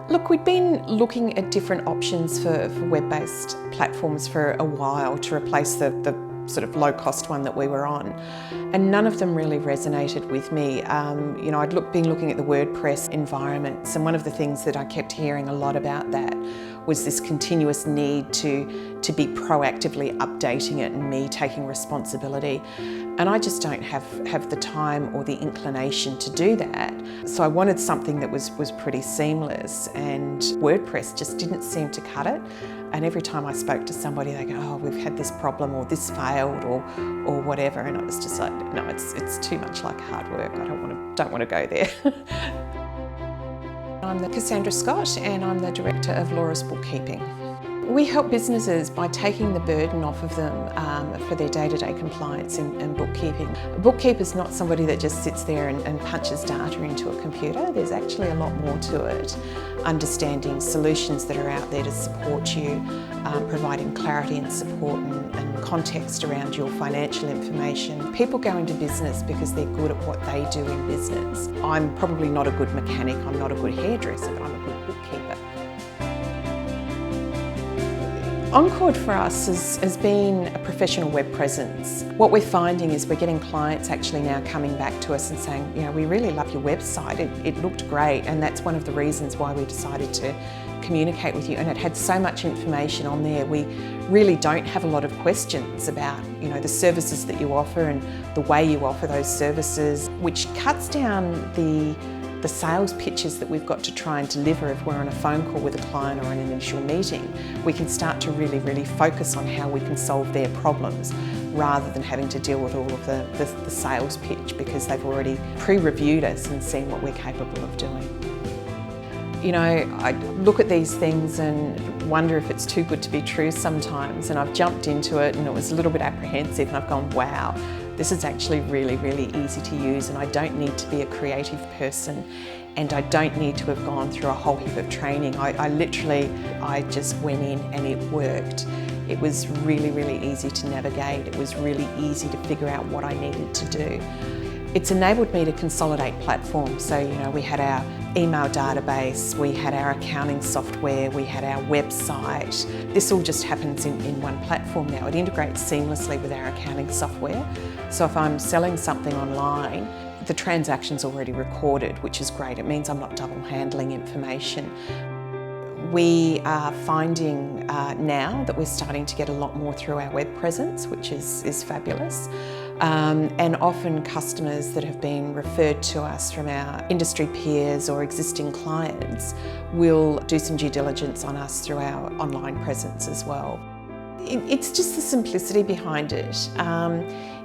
Look, we'd been looking at different options for web-based platforms for a while to replace the sort of low-cost one that we were on, and none of them really resonated with me. I'd been looking at the WordPress environments, and one of the things that I kept hearing a lot about that was this continuous need to be proactively updating it and me taking responsibility. And I just don't have the time or the inclination to do that. So I wanted something that was pretty seamless, and WordPress just didn't seem to cut it. And every time I spoke to somebody, they go, "Oh, we've had this problem, or this failed, or whatever." And I was just like, "No, it's too much like hard work. I don't want to go there." I'm the Cassandra Scott, and I'm the director of Laurus Bookkeeping. We help businesses by taking the burden off of them for their day-to-day compliance and bookkeeping. A bookkeeper's not somebody that just sits there and punches data into a computer. There's actually a lot more to it. Understanding solutions that are out there to support you, providing clarity and support and context around your financial information. People go into business because they're good at what they do in business. I'm probably not a good mechanic, I'm not a good hairdresser, but I'm a good bookkeeper. Oncord for us has been a professional web presence. What we're finding is we're getting clients actually now coming back to us and saying, we really love your website, it looked great, and that's one of the reasons why we decided to communicate with you, and it had so much information on there. We really don't have a lot of questions about the services that you offer and the way you offer those services, which cuts down the sales pitches that we've got to try and deliver if we're on a phone call with a client or an initial meeting. We can start to really focus on how we can solve their problems rather than having to deal with all of the sales pitch, because they've already pre-reviewed us and seen what we're capable of doing. I look at these things and wonder if it's too good to be true sometimes, and I've jumped into it and it was a little bit apprehensive, and I've gone, wow, this is actually really easy to use, and I don't need to be a creative person, and I don't need to have gone through a whole heap of training. I just went in and it worked. It was really easy to navigate. It was really easy to figure out what I needed to do. It's enabled me to consolidate platforms. So, we had our email database, we had our accounting software, we had our website. This all just happens in one platform now. It integrates seamlessly with our accounting software. So if I'm selling something online, the transaction's already recorded, which is great. It means I'm not double handling information. We are finding now that we're starting to get a lot more through our web presence, which is fabulous. And often customers that have been referred to us from our industry peers or existing clients will do some due diligence on us through our online presence as well. It's just the simplicity behind it.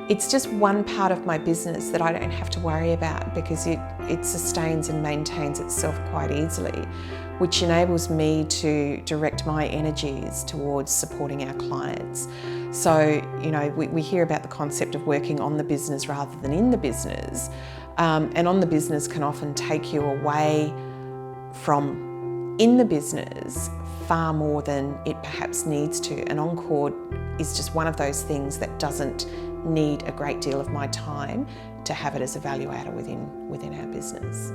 It's just one part of my business that I don't have to worry about, because it sustains and maintains itself quite easily, which enables me to direct my energies towards supporting our clients. So, we hear about the concept of working on the business rather than in the business, and on the business can often take you away from in the business far more than it perhaps needs to. And Oncord is just one of those things that doesn't need a great deal of my time to have it as a value adder within our business.